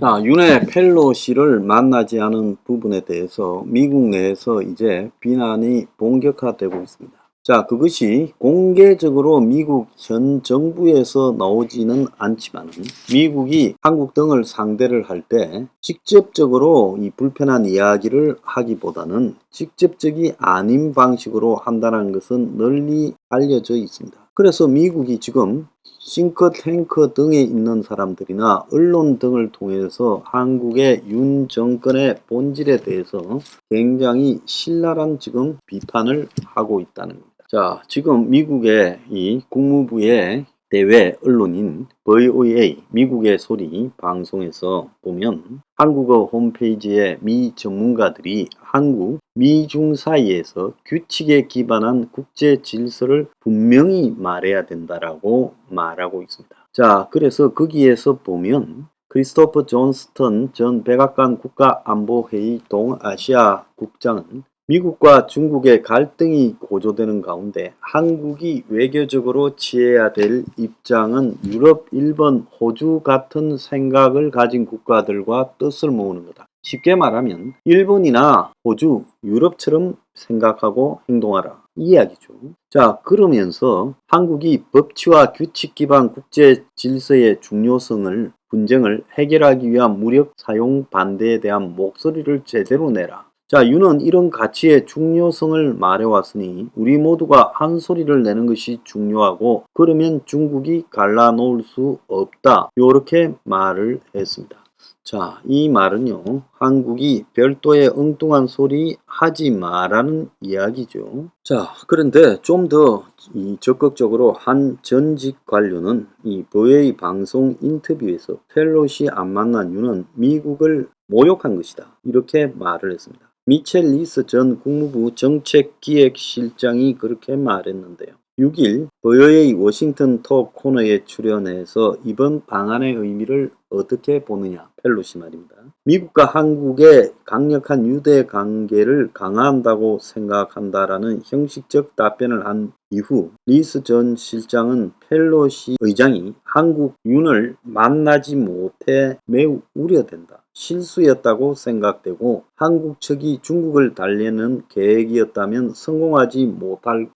자, 윤회 펠로시를 만나지 않은 부분에 대해서 미국 내에서 이제 비난이 본격화되고 있습니다. 자, 그것이 공개적으로 미국 현 정부에서 나오지는 않지만 미국이 한국 등을 상대를 할 때 직접적으로 이 불편한 이야기를 하기보다는 직접적이 아닌 방식으로 한다는 것은 널리 알려져 있습니다. 그래서 미국이 지금 싱크탱크 등에 있는 사람들이나 언론 등을 통해서 한국의 윤 정권의 본질에 대해서 굉장히 신랄한 지금 비판을 하고 있다는 겁니다. 자, 지금 미국의 이 국무부의 대외 언론인 VOA 미국의 소리 방송에서 보면 한국어 홈페이지에 미 전문가들이 한국, 미중 사이에서 규칙에 기반한 국제 질서를 분명히 말해야 된다라고 말하고 있습니다. 자, 그래서 거기에서 보면 크리스토퍼 존스턴 전 백악관 국가안보회의 동아시아 국장은 미국과 중국의 갈등이 고조되는 가운데 한국이 외교적으로 취해야 될 입장은 유럽, 일본, 호주 같은 생각을 가진 국가들과 뜻을 모으는 거다. 쉽게 말하면 일본이나 호주, 유럽처럼 생각하고 행동하라. 이 이야기죠. 자, 그러면서 한국이 법치와 규칙 기반 국제 질서의 중요성을 분쟁을 해결하기 위한 무력 사용 반대에 대한 목소리를 제대로 내라. 자, 윤은 이런 가치의 중요성을 말해왔으니 우리 모두가 한 소리를 내는 것이 중요하고 그러면 중국이 갈라놓을 수 없다. 이렇게 말을 했습니다. 자, 이 말은요, 한국이 별도의 엉뚱한 소리 하지 마라는 이야기죠. 자, 그런데 좀 더 적극적으로 한 전직 관료는 이 VOA 방송 인터뷰에서 펠로시 안 만난 이유는 미국을 모욕한 것이다. 이렇게 말을 했습니다. 미첼 리스 전 국무부 정책기획실장이 그렇게 말했는데요. 6일 VOA 워싱턴 톡 코너에 출연해서 이번 방안의 의미를 어떻게 보느냐 펠로시 말입니다. 미국과 한국의 강력한 유대 관계를 강화한다고 생각한다라는 형식적 답변을 한 이후 리스 전 실장은 펠로시 의장이 한국 윤을 만나지 못해 매우 우려된다. 실수였다고 생각되고 한국 측이 중국을 달래는 계획이었다면 성공하지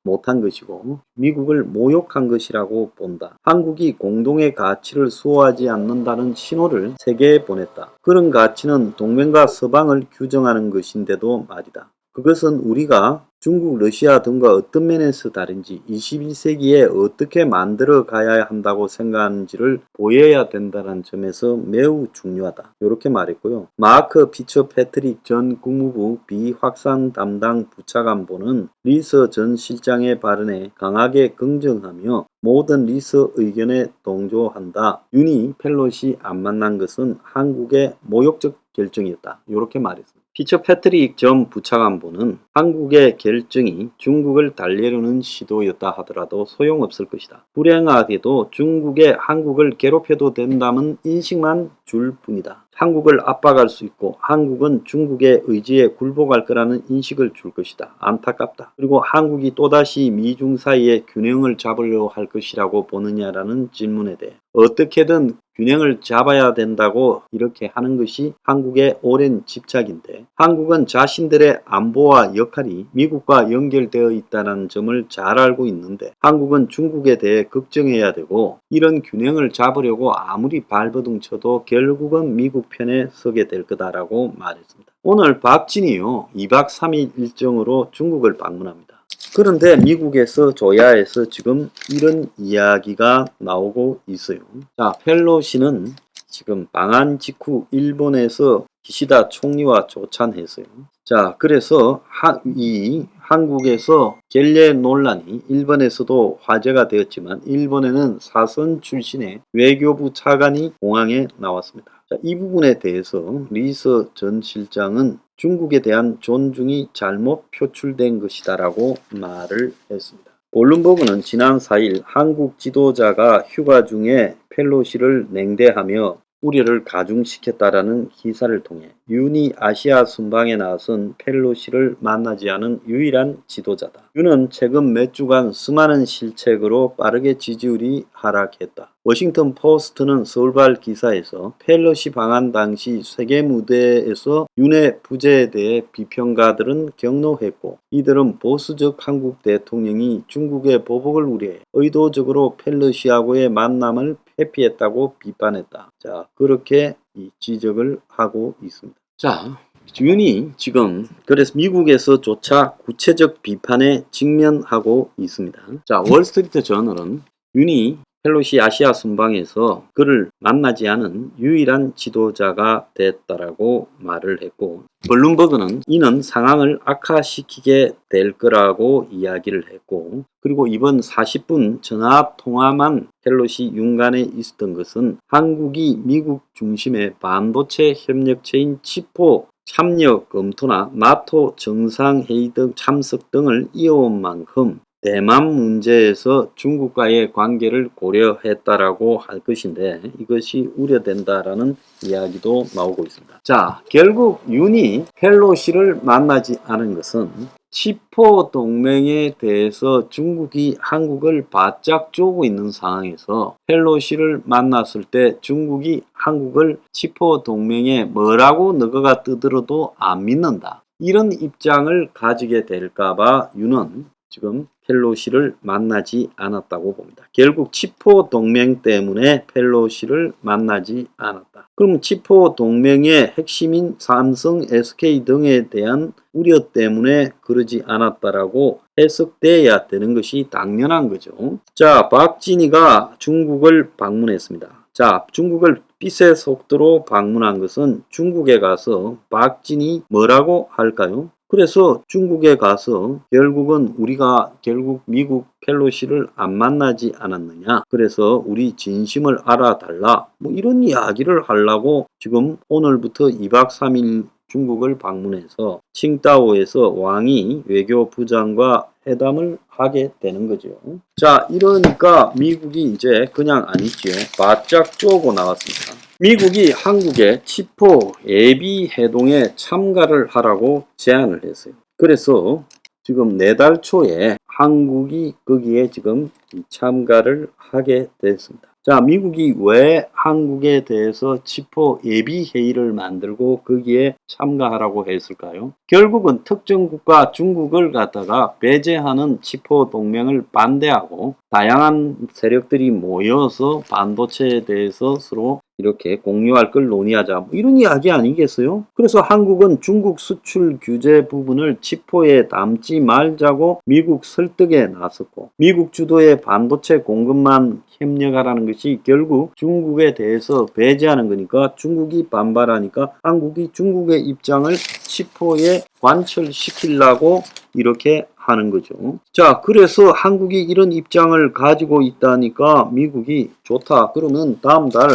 못한 것이고 미국을 모욕한 것이라고 본다. 한국이 공동의 가치를 수호하지 않는다는 신호를 세계에 보냈다. 그런 가치는 동맹과 서방을 규정하는 것인데도 말이다. 그것은 우리가 중국, 러시아 등과 어떤 면에서 다른지 21세기에 어떻게 만들어 가야 한다고 생각하는지를 보여야 된다는 점에서 매우 중요하다. 이렇게 말했고요. 마크 피처 패트릭 전 국무부 비확산 담당 부차관보는 리서 전 실장의 발언에 강하게 긍정하며 모든 리서 의견에 동조한다. 윤이 펠로시 안 만난 것은 한국의 모욕적 결정이었다. 이렇게 말했습니다. 피처 패트릭 전 부차관보는 한국의 결정이 중국을 달래려는 시도였다 하더라도 소용없을 것이다. 불행하게도 중국에 한국을 괴롭혀도 된다는 인식만 줄 뿐이다. 한국을 압박할 수 있고 한국은 중국의 의지에 굴복할 거라는 인식을 줄 것이다. 안타깝다. 그리고 한국이 또다시 미중 사이에 균형을 잡으려고 할 것이라고 보느냐라는 질문에 대해 어떻게든 균형을 잡아야 된다고 이렇게 하는 것이 한국의 오랜 집착인데 한국은 자신들의 안보와 역할이 미국과 연결되어 있다는 점을 잘 알고 있는데 한국은 중국에 대해 걱정해야 되고 이런 균형을 잡으려고 아무리 발버둥 쳐도 결국은 미국 편에 서게 될 거다라고 말했습니다. 오늘 박진희요 2박 3일 일정으로 중국을 방문합니다. 그런데 미국에서 조야에서 지금 이런 이야기가 나오고 있어요. 자, 펠로시는 지금 방한 직후 일본에서 기시다 총리와 조찬했어요. 자, 그래서 이 한국에서 겔레 논란이 일본에서도 화제가 되었지만 일본에는 사선 출신의 외교부 차관이 공항에 나왔습니다. 자, 이 부분에 대해서 리서 전 실장은 중국에 대한 존중이 잘못 표출된 것이다라고 말을 했습니다. 블룸버그는 지난 4일 한국 지도자가 휴가 중에 펠로시를 냉대하며 우려를 가중시켰다라는 기사를 통해 윤이 아시아 순방에 나선 펠로시를 만나지 않은 유일한 지도자다. 윤은 최근 몇 주간 수많은 실책으로 빠르게 지지율이 하락했다. 워싱턴 포스트는 서울발 기사에서 펠로시 방한 당시 세계 무대에서 윤의 부재에 대해 비평가들은 격노했고, 이들은 보수적 한국 대통령이 중국의 보복을 우려해 의도적으로 펠로시하고의 만남을 회피했다고 비판했다. 자, 그렇게 이 지적을 하고 있습니다. 자, 윤이 지금 그래서 미국에서조차 구체적 비판에 직면하고 있습니다. 자, 월스트리트 저널은 윤이 펠로시 아시아 순방에서 그를 만나지 않은 유일한 지도자가 됐다라고 말을 했고, 블룸버그는 이는 상황을 악화시키게 될 거라고 이야기를 했고, 그리고 이번 40분 전화 통화만 펠로시 윤 간에 있었던 것은 한국이 미국 중심의 반도체 협력체인 치포 참여 검토나 나토 정상회의 등 참석 등을 이어온 만큼 대만 문제에서 중국과의 관계를 고려했다라고 할 것인데, 이것이 우려된다라는 이야기도 나오고 있습니다. 자, 결국 윤이 펠로시를 만나지 않은 것은 치포 동맹에 대해서 중국이 한국을 바짝 쪼고 있는 상황에서 펠로시를 만났을 때 중국이 한국을 치포 동맹에 뭐라고 너가 뜨들어도 안 믿는다, 이런 입장을 가지게 될까봐 윤은 지금 펠로시를 만나지 않았다고 봅니다. 결국 치포 동맹 때문에 펠로시를 만나지 않았다. 그럼 치포 동맹의 핵심인 삼성, SK 등에 대한 우려 때문에 그러지 않았다라고 해석돼야 되는 것이 당연한 거죠. 자, 박진희가 중국을 방문했습니다. 자, 중국을 빛의 속도로 방문한 것은 중국에 가서 박진희 뭐라고 할까요? 그래서 중국에 가서 결국은 우리가 결국 미국 펠로시를 안 만나지 않았느냐, 그래서 우리 진심을 알아달라, 뭐 이런 이야기를 하려고 지금 오늘부터 2박 3일 중국을 방문해서 칭다오에서 왕이 외교부장과 회담을 하게 되는 거죠. 자, 이러니까 미국이 이제 그냥 안 있죠. 바짝 쪼고 나왔습니다. 미국이 한국에 치포 예비 회동에 참가를 하라고 제안을 했어요. 그래서 지금 내달 초에 한국이 거기에 지금 참가를 하게 됐습니다. 자, 미국이 왜 한국에 대해서 치포 예비 회의를 만들고 거기에 참가하라고 했을까요? 결국은 특정 국가 중국을 갖다가 배제하는 치포 동맹을 반대하고 다양한 세력들이 모여서 반도체에 대해서 서로 이렇게 공유할 걸 논의하자, 뭐 이런 이야기 아니겠어요? 그래서 한국은 중국 수출 규제 부분을 치포에 담지 말자고 미국 설득에 나섰고, 미국 주도의 반도체 공급만 협력하라는 것이 결국 중국에 대해서 배제하는 거니까 중국이 반발하니까 한국이 중국의 입장을 치포에 관철시키려고 이렇게 하는 거죠. 자, 그래서 한국이 이런 입장을 가지고 있다니까 미국이 좋다, 그러면 다음 달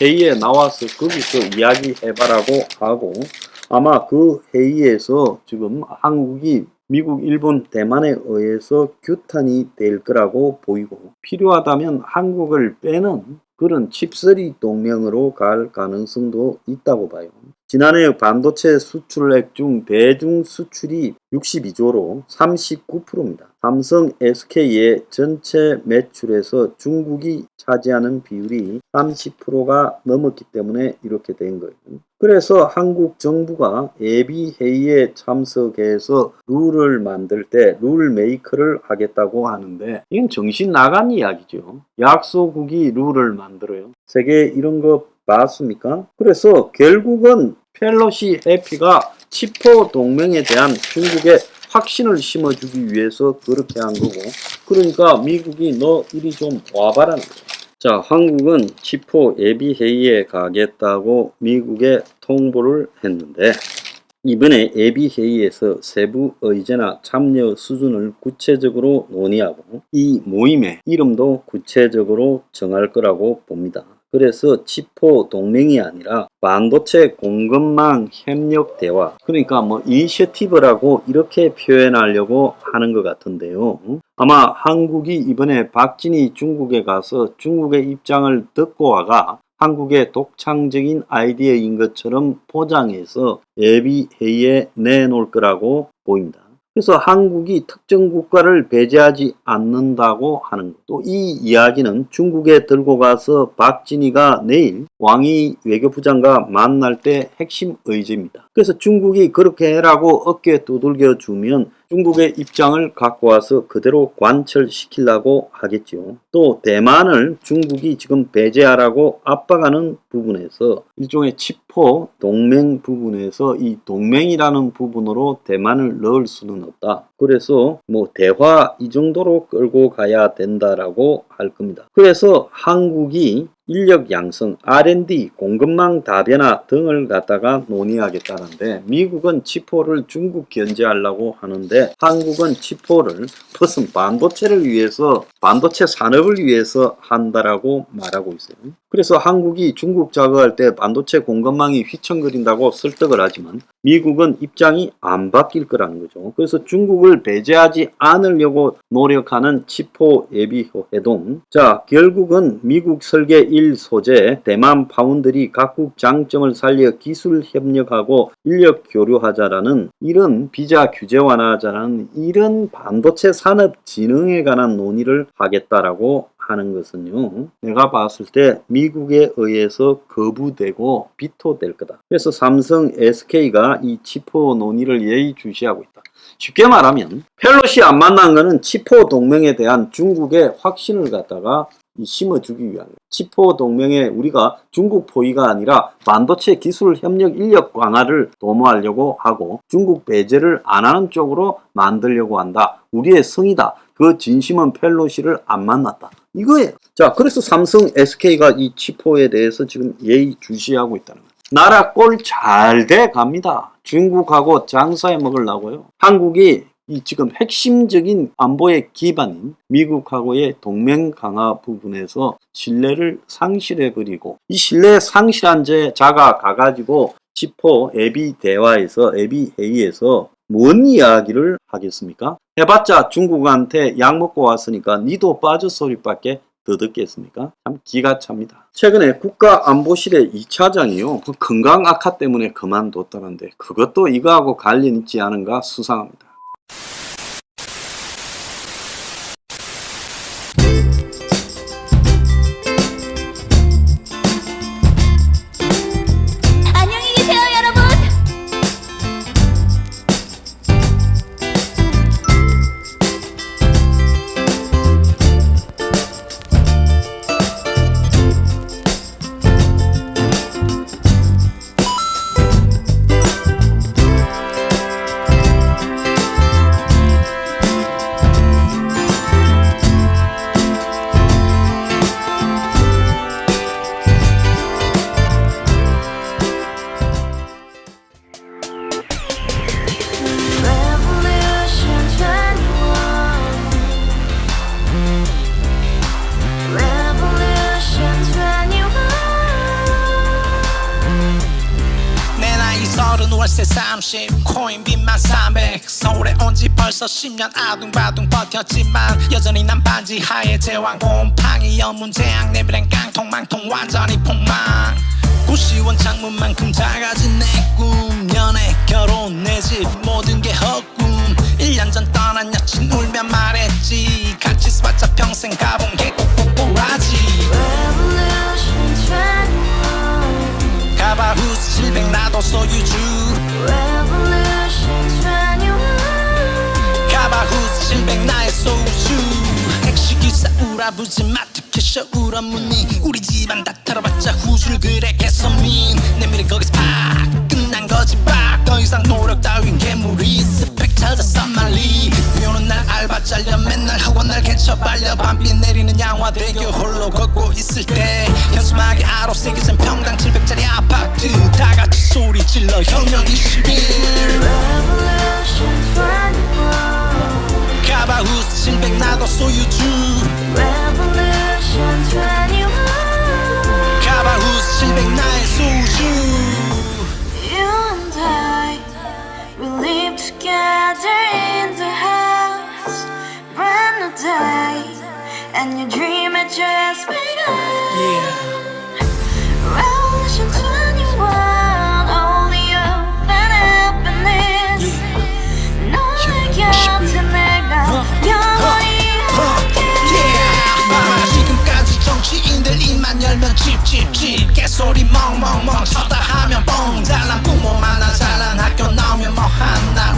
회의에 나와서 거기서 이야기해봐라고 하고, 아마 그 회의에서 지금 한국이 미국, 일본, 대만에 의해서 규탄이 될 거라고 보이고, 필요하다면 한국을 빼는 그런 칩3 동맹으로 갈 가능성도 있다고 봐요. 지난해 반도체 수출액 중 대중 수출이 62조로 39%입니다. 삼성, SK의 전체 매출에서 중국이 차지하는 비율이 30%가 넘었기 때문에 이렇게 된 거예요. 그래서 한국 정부가 예비 회의에 참석해서 룰을 만들 때 룰 메이커를 하겠다고 하는데, 이건 정신 나간 이야기죠. 약소국이 룰을 만들어요. 세계 이런 거 봤습니까? 그래서 결국은 펠로시 해피가 치포 동맹에 대한 중국의 확신을 심어주기 위해서 그렇게 한 거고, 그러니까 미국이 너 이리 좀 와봐라는 거예요. 자, 한국은 치포 예비회의에 가겠다고 미국에 통보를 했는데, 이번에 예비회의에서 세부 의제나 참여 수준을 구체적으로 논의하고 이 모임의 이름도 구체적으로 정할 거라고 봅니다. 그래서 치포 동맹이 아니라 반도체 공급망 협력 대화, 그러니까 뭐 이니셔티브라고 이렇게 표현하려고 하는 것 같은데요. 아마 한국이 이번에 박진희 중국에 가서 중국의 입장을 듣고 와가 한국의 독창적인 아이디어인 것처럼 포장해서 예비회의에 내놓을 거라고 보입니다. 그래서 한국이 특정 국가를 배제하지 않는다고 하는 것. 또 이 이야기는 중국에 들고 가서 박진희가 내일 왕이 외교부장과 만날 때 핵심 의제입니다. 그래서 중국이 그렇게 해라고 어깨 두들겨 주면 중국의 입장을 갖고 와서 그대로 관철시키려고 하겠죠. 또 대만을 중국이 지금 배제하라고 압박하는 부분에서 일종의 치포 동맹 부분에서 이 동맹이라는 부분으로 대만을 넣을 수는 없다. 그래서 뭐 대화 이 정도로 끌고 가야 된다라고 할 겁니다. 그래서 한국이 인력 양성, R&D, 공급망 다변화 등을 갖다가 논의하겠다는데 미국은 치포를 중국 견제하려고 하는데 한국은 치포를 무슨 반도체를 위해서 반도체 산업을 위해서 한다라고 말하고 있어요. 그래서 한국이 중국 자극할 때 반도체 공급망이 휘청거린다고 설득을 하지만 미국은 입장이 안 바뀔 거라는 거죠. 그래서 중국을 배제하지 않으려고 노력하는 치포 예비 회동. 자, 결국은 미국 설계 1 소재 대만 파운드리 각국 장점을 살려 기술 협력하고 인력 교류하자라는 이런 비자 규제 완화하자라는 이런 반도체 산업 진흥에 관한 논의를 하겠다라고 하는 것은요, 내가 봤을 때 미국에 의해서 거부되고 비토될 거다. 그래서 삼성, SK가 이 치포 논의를 예의주시하고 있다. 쉽게 말하면 펠로시 안 만난 거는 치포 동맹에 대한 중국의 확신을 갖다가 심어주기 위한 거예요. 치포 동맹에 우리가 중국 포위가 아니라 반도체 기술 협력 인력 강화를 도모하려고 하고 중국 배제를 안 하는 쪽으로 만들려고 한다. 우리의 성이다. 그 진심은 펠로시를 안 만났다. 이거예요. 자, 그래서 삼성, SK가 이 치포에 대해서 지금 예의주시하고 있다는 거예요. 나라 꼴 잘 돼 갑니다. 중국하고 장사해 먹으려고요. 한국이 이 지금 핵심적인 안보의 기반인 미국하고의 동맹 강화 부분에서 신뢰를 상실해버리고 이 신뢰 상실한 자가 가가지고 치포 예비 대화에서 예비 회의에서 뭔 이야기를 하겠습니까? 해봤자 중국한테 약 먹고 왔으니까 니도 빠져 소리밖에 더 듣겠습니까? 참 기가 찹니다. 최근에 국가안보실의 2차장이요. 그 건강 악화 때문에 그만뒀다는데 그것도 이거하고 관련 있지 않은가 수상합니다. 안녕히 계세요, 여러분. 월세 30 코인빚만 300 서울에 온 지 벌써 10년 아둥바둥 버텼지만 여전히 난 반지 하에 제왕 곰팡이 연문제약 내비랭 깡통망통 완전히 폭망 고시원 창문만큼 작아진 내 꿈 연애 결혼 내 집 모든 게 헛꿈 1년 전 떠난 여친 울며 말했지 같이 써봤자 평생 가본 게 꼭꼭꼭라지 가바후스 700 나도 소유주 가바후스 700 나의 소유주 택시기사 우라부지 마트캐셔 울어무니 우리 집안 다 털어봤자 후줄 그래 개선민 내 미래 거기서 팍 끝난 거지 팍 더 이상 노력 따윈 괴물이 스펙 찾아서 말리 비오는 날 알바 잘려 맨날 학원 날 개쳐 발려 밤비 내리는 양화대교 홀로 걷고 있을 때 현수막에 아로 새겨진 평당 700짜리 아파트 다같이 소리 질러 혁명 21 가바후스 700 나도 소유주 가바후스 700 나의 소유주 You and I, we live together in the house, brand new day, and your dream had just begun. 하면 찝찝찝 개소리 멍멍멍 쳤다 하면 뻥 잘난 부모 만나 잘난 학교 나오면 뭐 하나